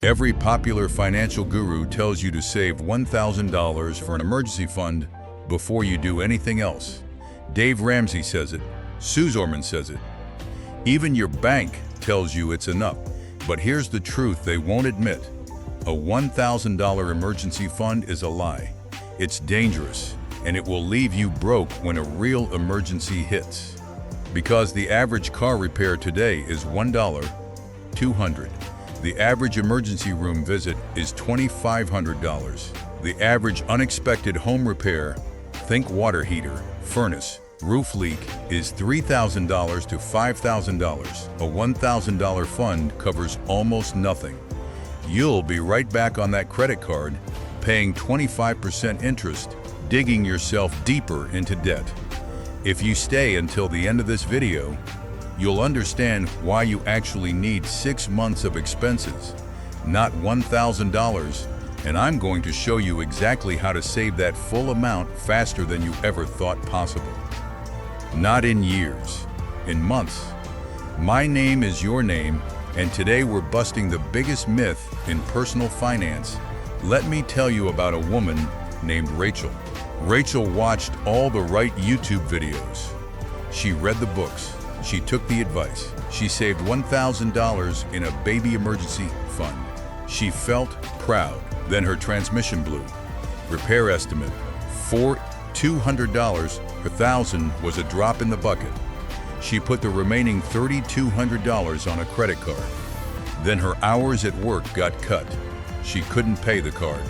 Every popular financial guru tells you to save $1,000 for an emergency fund before you do anything else. Dave Ramsey says it. Sue Zorman says it. Even your bank tells you it's enough. But here's the truth they won't admit. A $1,000 emergency fund is a lie. It's dangerous, and it will leave you broke when a real emergency hits. Because the average car repair today is $1.200. The average emergency room visit is $2,500. The average unexpected home repair, think water heater, furnace, roof leak, is $3,000 to $5,000. A $1,000 fund covers almost nothing. You'll be right back on that credit card, paying 25% interest, digging yourself deeper into debt. If you stay until the end of this video, you'll understand why you actually need 6 months of expenses, not $1,000, and I'm going to show you exactly how to save that full amount faster than you ever thought possible. Not in years, in months. My name is your name, and today we're busting the biggest myth in personal finance. Let me tell you about a woman named Rachel. Rachel watched all the right YouTube videos. She read the books. She took the advice. She saved $1,000 in a baby emergency fund. She felt proud. Then her transmission blew. Repair estimate, $200 per thousand was a drop in the bucket. She put the remaining $3,200 on a credit card. Then her hours at work got cut. She couldn't pay the card.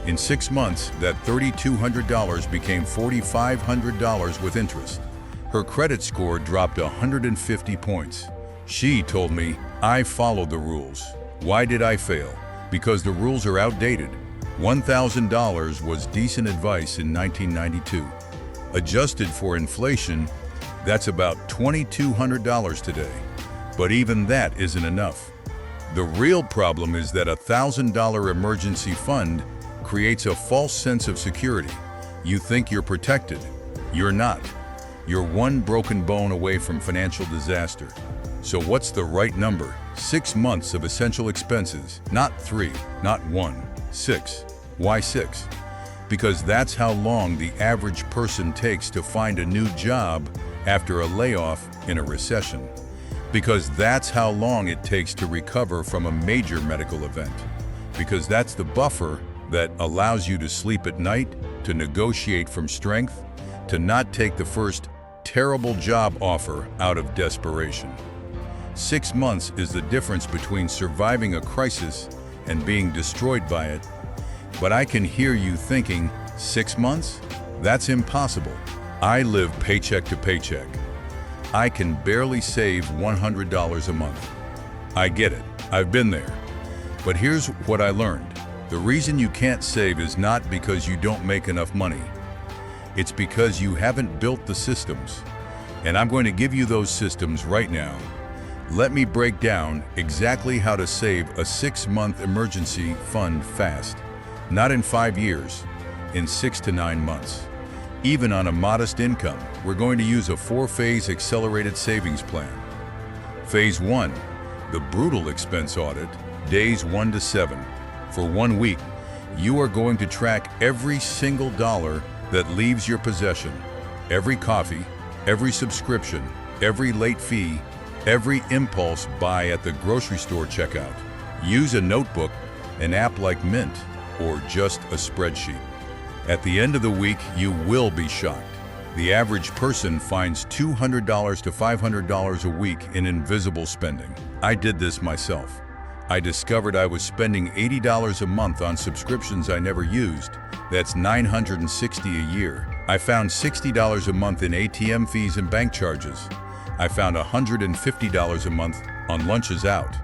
In 6 months, that $3,200 became $4,500 with interest. Her credit score dropped 150 points. She told me, I followed the rules. Why did I fail? Because the rules are outdated. $1,000 was decent advice in 1992. Adjusted for inflation, that's about $2,200 today. But even that isn't enough. The real problem is that a $1,000 emergency fund creates a false sense of security. You think you're protected. You're not. You're one broken bone away from financial disaster. So what's the right number? 6 months of essential expenses, not 3, not 1, 6. Why 6? Because that's how long the average person takes to find a new job after a layoff in a recession. Because that's how long it takes to recover from a major medical event. Because that's the buffer that allows you to sleep at night, to negotiate from strength, to not take the first terrible job offer out of desperation. 6 months is the difference between surviving a crisis and being destroyed by it. But I can hear you thinking, 6 months? That's impossible. I live paycheck to paycheck. I can barely save $100 a month. I get it. I've been there. But here's what I learned. The reason you can't save is not because you don't make enough money. It's because you haven't built the systems. And I'm going to give you those systems right now. Let me break down exactly how to save a 6-month emergency fund fast. Not in 5 years, in 6 to 9 months. Even on a modest income, we're going to use a 4-phase accelerated savings plan. Phase 1, the brutal expense audit, days 1 to 7. For 1 week, you are going to track every single dollar that leaves your possession. Every coffee, every subscription, every late fee, every impulse buy at the grocery store checkout. Use a notebook, an app like Mint, or just a spreadsheet. At the end of the week, you will be shocked. The average person finds $200 to $500 a week in invisible spending. I did this myself. I discovered I was spending $80 a month on subscriptions I never used. That's $960 a year. I found $60 a month in ATM fees and bank charges. I found $150 a month on lunches out.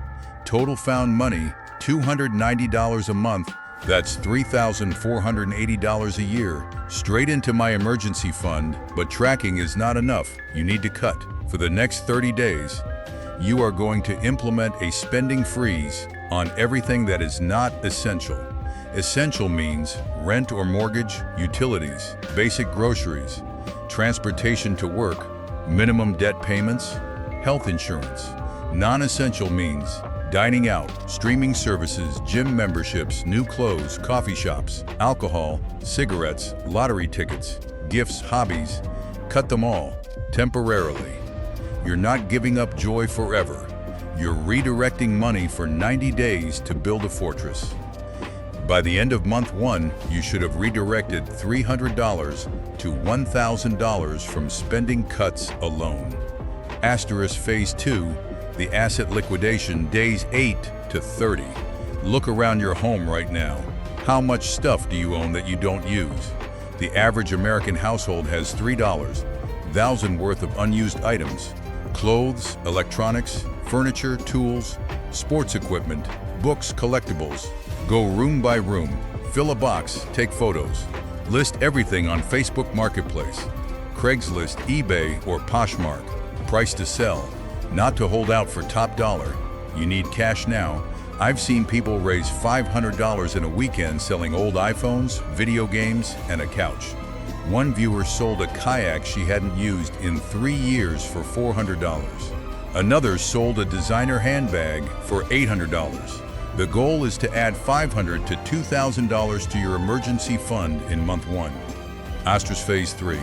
Total found money, $290 a month. That's $3,480 a year, straight into my emergency fund. But tracking is not enough. You need to cut. For the next 30 days, you are going to implement a spending freeze on everything that is not essential. Essential means rent or mortgage, utilities, basic groceries, transportation to work, minimum debt payments, health insurance. Non-essential means Dining out, streaming services, gym memberships, new clothes, coffee shops, alcohol, cigarettes, lottery tickets, gifts, hobbies. Cut them all, temporarily. You're not giving up joy forever. You're redirecting money for 90 days to build a fortress. By the end of month 1, you should have redirected $300 to $1,000 from spending cuts alone. Asterisk Phase 2, the asset liquidation, days 8 to 30. Look around your home right now. How much stuff do you own that you don't use? The average American household has $3,000 worth of unused items. Clothes, electronics, furniture, tools, sports equipment, books, collectibles. Go room by room, fill a box, take photos. List everything on Facebook Marketplace, Craigslist, eBay, or Poshmark. Price to sell, not to hold out for top dollar. You need cash now. I've seen people raise $500 in a weekend selling old iPhones, video games, and a couch. One viewer sold a kayak she hadn't used in 3 years for $400. Another sold a designer handbag for $800. The goal is to add $500 to $2,000 to your emergency fund in month 1. Asterisk Phase 3,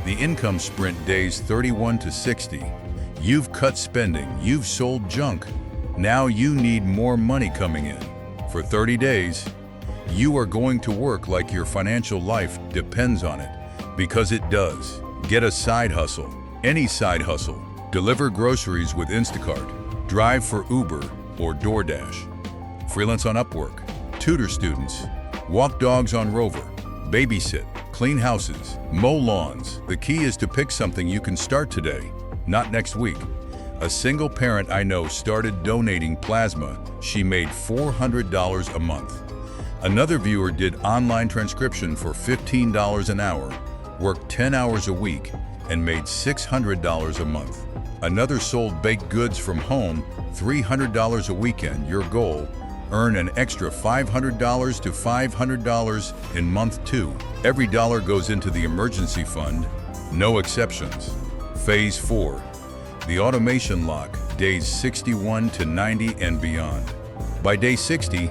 the income sprint, days 31 to 60. You've cut spending, you've sold junk. Now you need more money coming in. For 30 days, you are going to work like your financial life depends on it, because it does. Get a side hustle, any side hustle. Deliver groceries with Instacart, drive for Uber or DoorDash. Freelance on Upwork, tutor students, walk dogs on Rover, babysit, clean houses, mow lawns. The key is to pick something you can start today, not next week. A single parent I know started donating plasma. She made $400 a month. Another viewer did online transcription for $15 an hour, worked 10 hours a week, and made $600 a month. Another sold baked goods from home, $300 a weekend. Your goal: earn an extra $500 to $500 in month 2. Every dollar goes into the emergency fund, no exceptions. Phase 4, the automation lock, days 61 to 90 and beyond. By day 60,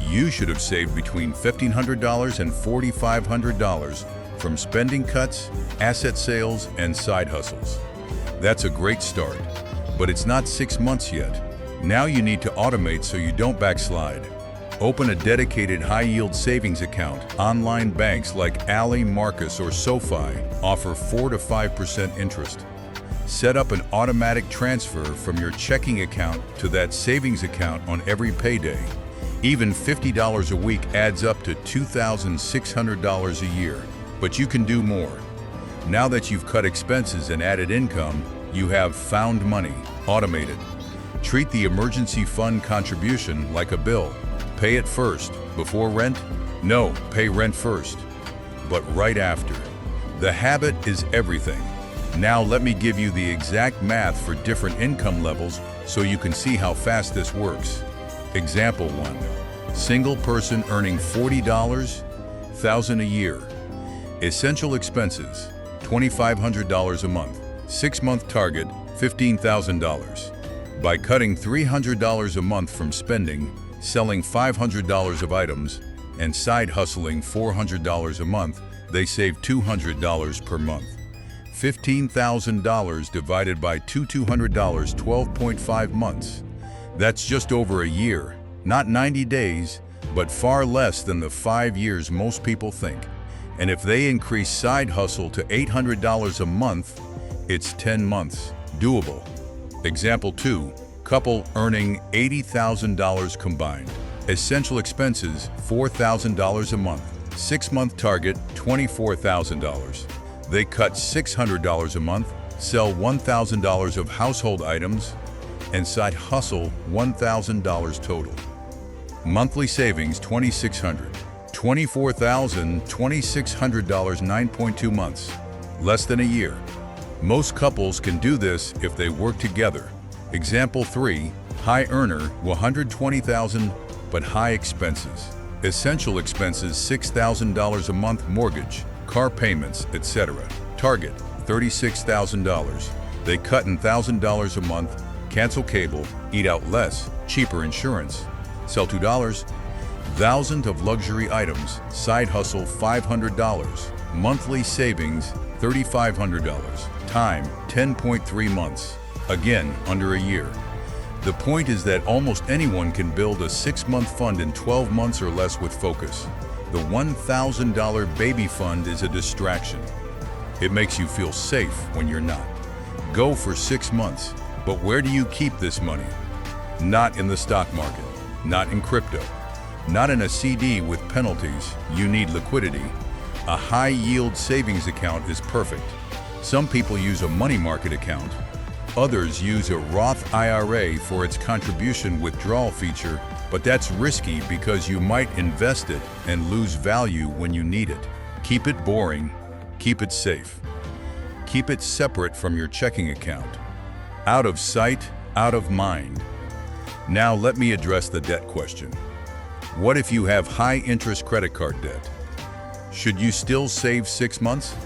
you should have saved between $1,500 and $4,500 from spending cuts, asset sales, and side hustles. That's a great start, but it's not 6 months yet. Now you need to automate so you don't backslide. Open a dedicated high-yield savings account. Online banks like Ally, Marcus, or SoFi offer 4 to 5% interest. Set up an automatic transfer from your checking account to that savings account on every payday. Even $50 a week adds up to $2,600 a year, but you can do more. Now that you've cut expenses and added income, you have found money, automated. Treat the emergency fund contribution like a bill. Pay it first. Before rent? No, pay rent first, but right after. The habit is everything. Now let me give you the exact math for different income levels so you can see how fast this works. Example 1. Single person earning $40,000 a year. Essential expenses, $2,500 a month. 6-month target, $15,000. By cutting $300 a month from spending, selling $500 of items, and side hustling $400 a month, they save $200 per month. $15,000 divided by $200, 12.5 months. That's just over a year, not 90 days, but far less than the 5 years most people think. And if they increase side hustle to $800 a month, it's 10 months. Doable. Example 2. Couple earning $80,000 combined. Essential expenses, $4,000 a month. 6-month target, $24,000. They cut $600 a month, sell $1,000 of household items, and side hustle $1,000 total. Monthly savings, $2,600. $24,000, $2,600, 9.2 months. Less than a year. Most couples can do this if they work together. Example 3, high earner, $120,000, but high expenses. Essential expenses, $6,000 a month, mortgage, car payments, etc. Target, $36,000. They cut $1,000 a month, cancel cable, eat out less, cheaper insurance, sell $2, thousands of luxury items, side hustle $500, monthly savings $3,500, time 10.3 months, again under a year. The point is that almost anyone can build a 6-month fund in 12 months or less with focus. The $1,000 baby fund is a distraction. It makes you feel safe when you're not. Go for 6 months, but where do you keep this money? Not in the stock market, not in crypto, not in a CD with penalties. You need liquidity. A high-yield savings account is perfect. Some people use a money market account. Others use a Roth IRA for its contribution withdrawal feature, but that's risky because you might invest it and lose value when you need it. Keep it boring, keep it safe. Keep it separate from your checking account. Out of sight, out of mind. Now let me address the debt question. What if you have high-interest credit card debt? Should you still save 6 months?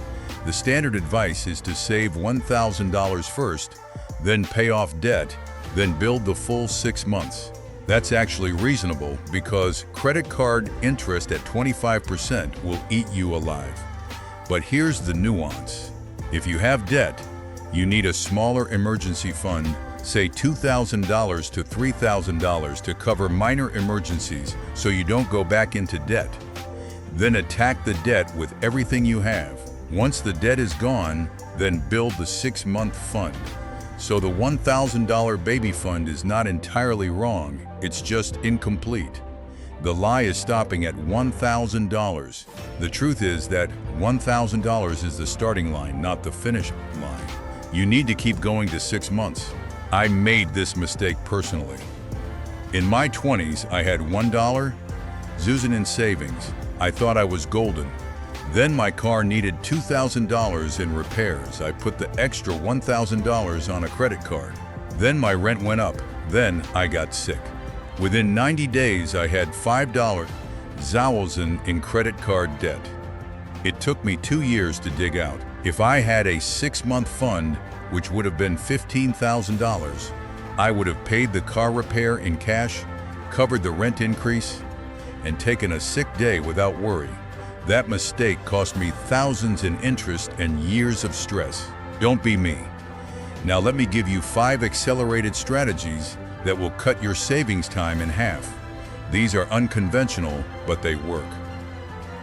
The standard advice is to save $1,000 first, then pay off debt, then build the full 6 months. That's actually reasonable because credit card interest at 25% will eat you alive. But here's the nuance. If you have debt, you need a smaller emergency fund, say $2,000 to $3,000 to cover minor emergencies so you don't go back into debt. Then attack the debt with everything you have. Once the debt is gone, then build the 6-month fund. So the $1,000 baby fund is not entirely wrong, it's just incomplete. The lie is stopping at $1,000. The truth is that $1,000 is the starting line, not the finish line. You need to keep going to 6 months. I made this mistake personally. In my 20s, I had $1 Zuzan in savings. I thought I was golden. Then my car needed $2,000 in repairs. I put the extra $1,000 on a credit card. Then my rent went up. Then I got sick. Within 90 days, I had $5 Zuzan in credit card debt. It took me 2 years to dig out. If I had a 6-month fund, which would have been $15,000, I would have paid the car repair in cash, covered the rent increase, and taken a sick day without worry. That mistake cost me thousands in interest and years of stress. Don't be me. Now let me give you 5 accelerated strategies that will cut your savings time in half. These are unconventional, but they work.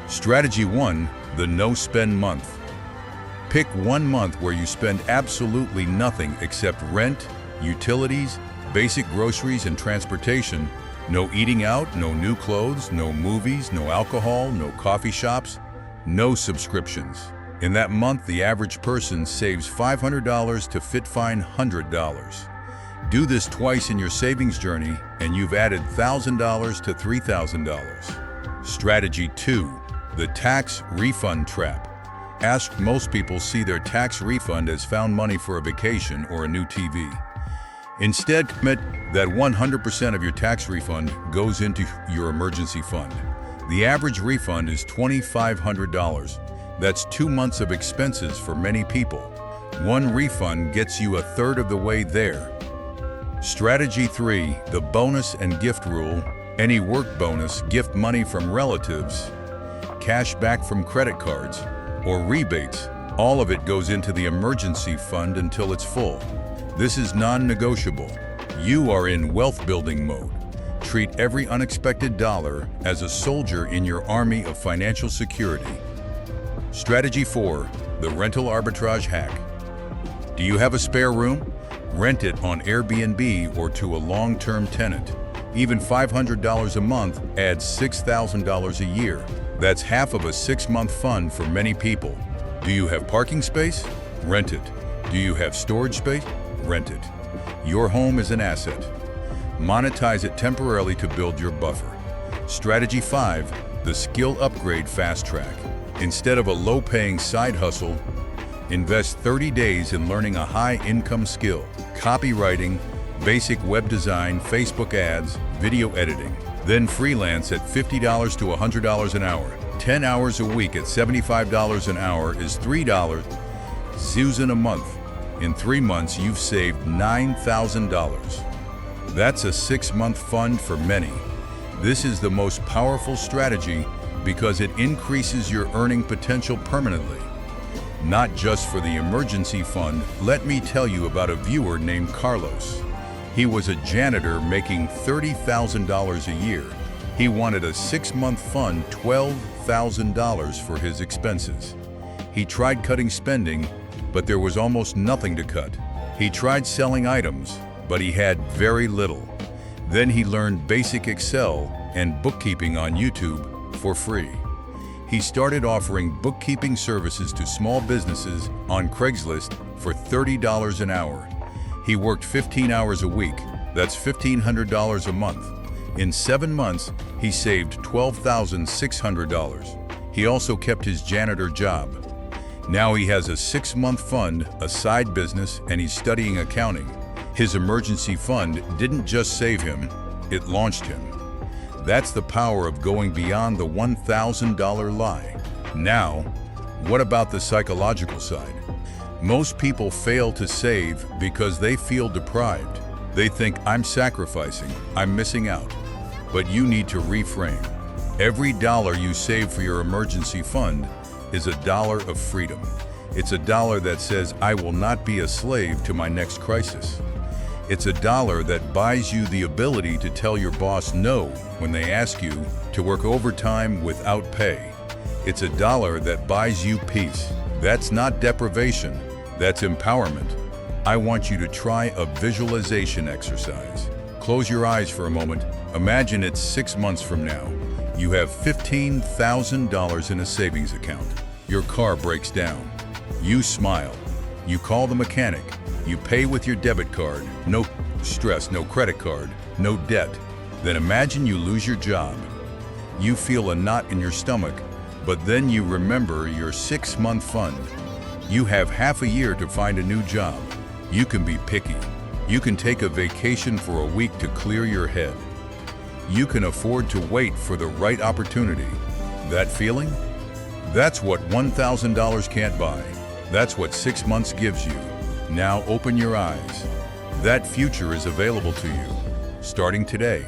Strategy 1, the no-spend month. Pick 1 month where you spend absolutely nothing except rent, utilities, basic groceries, and transportation. No eating out, no new clothes, no movies, no alcohol, no coffee shops, no subscriptions. In that month, the average person saves $500 to fit fine $100. Do this twice in your savings journey, and you've added $1,000 to $3,000. Strategy 2, the tax refund trap. Ask most people see their tax refund as found money for a vacation or a new TV. Instead, commit that 100% of your tax refund goes into your emergency fund. The average refund is $2,500. That's 2 months of expenses for many people. One refund gets you 1/3 of the way there. Strategy 3, the bonus and gift rule. Any work bonus, gift money from relatives, cash back from credit cards, or rebates, all of it goes into the emergency fund until it's full. This is non-negotiable. You are in wealth-building mode. Treat every unexpected dollar as a soldier in your army of financial security. Strategy 4, the rental arbitrage hack. Do you have a spare room? Rent it on Airbnb or to a long-term tenant. Even $500 a month adds $6,000 a year. That's half of a 6-month fund for many people. Do you have parking space? Rent it. Do you have storage space? Rent it. Your home is an asset. Monetize it temporarily to build your buffer. Strategy 5, the skill upgrade fast track. Instead of a low-paying side hustle, invest 30 days in learning a high-income skill. Copywriting, basic web design, Facebook ads, video editing. Then freelance at $50 to $100 an hour. 10 hours a week at $75 an hour is $3 Zuzan a month. In 3 months, you've saved $9,000. That's a 6-month fund for many. This is the most powerful strategy because it increases your earning potential permanently. Not just for the emergency fund, let me tell you about a viewer named Carlos. He was a janitor making $30,000 a year. He wanted a 6-month fund, $12,000 for his expenses. He tried cutting spending, but there was almost nothing to cut. He tried selling items, but he had very little. Then he learned basic Excel and bookkeeping on YouTube for free. He started offering bookkeeping services to small businesses on Craigslist for $30 an hour. He worked 15 hours a week. That's $1,500 a month. In 7 months, he saved $12,600. He also kept his janitor job. Now he has a 6-month fund, a side business, and he's studying accounting. His emergency fund didn't just save him, it launched him. That's the power of going beyond the $1,000 lie. Now, what about the psychological side? Most people fail to save because they feel deprived. They think, I'm sacrificing, I'm missing out. But you need to reframe. Every dollar you save for your emergency fund is a dollar of freedom. It's a dollar that says, I will not be a slave to my next crisis. It's a dollar that buys you the ability to tell your boss no when they ask you to work overtime without pay. It's a dollar that buys you peace. That's not deprivation, that's empowerment. I want you to try a visualization exercise. Close your eyes for a moment. Imagine it's 6 months from now. You have $15,000 in a savings account. Your car breaks down. You smile. You call the mechanic. You pay with your debit card. No stress, no credit card, no debt. Then imagine you lose your job. You feel a knot in your stomach, but then you remember your 6-month fund. You have half a year to find a new job. You can be picky. You can take a vacation for a week to clear your head. You can afford to wait for the right opportunity. That feeling? That's what $1,000 can't buy. That's what 6 months gives you. Now open your eyes. That future is available to you, starting today.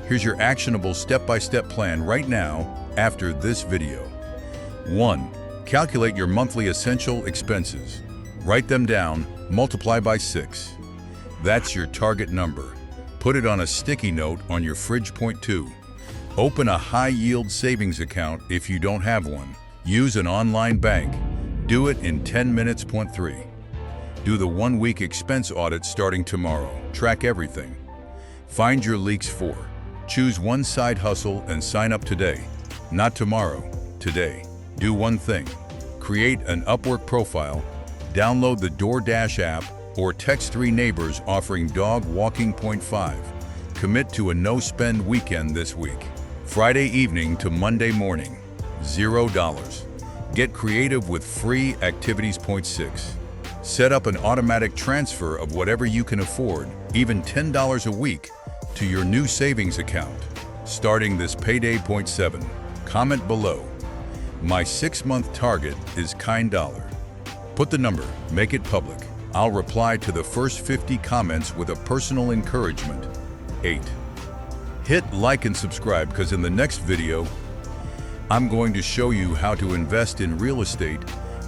Here's your actionable step-by-step plan right now after this video. 1. Calculate your monthly essential expenses. Write them down, multiply by 6. That's your target number. Put it on a sticky note on your fridge. Point 2. Open a high-yield savings account if you don't have one. Use an online bank. Do it in 10 minutes. Point 3. Do the 1-week expense audit starting tomorrow. Track everything. Find your leaks. 4. Choose one side hustle and sign up today. Not tomorrow, today. Do one thing. Create an Upwork profile, download the DoorDash app, or text 3 neighbors offering dog walking. Point 5. Commit to a no-spend weekend this week. Friday evening to Monday morning. $0. Get creative with free activities. Point 6. Set up an automatic transfer of whatever you can afford, even $10 a week, to your new savings account, starting this payday. Point 7. Comment below. My 6-month target is $. Put the number, make it public. I'll reply to the first 50 comments with a personal encouragement. 8. Hit like and subscribe because in the next video, I'm going to show you how to invest in real estate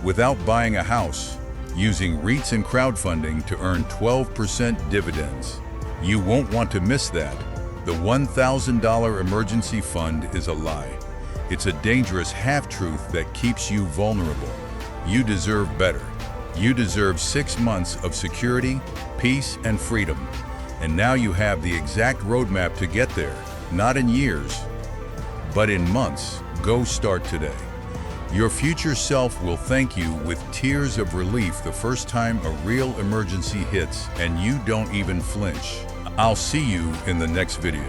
without buying a house, using REITs and crowdfunding to earn 12% dividends. You won't want to miss that. The $1,000 emergency fund is a lie. It's a dangerous half-truth that keeps you vulnerable. You deserve better. You deserve 6 months of security, peace, and freedom. And now you have the exact roadmap to get there, not in years, but in months. Go start today. Your future self will thank you with tears of relief the first time a real emergency hits and you don't even flinch. I'll see you in the next video.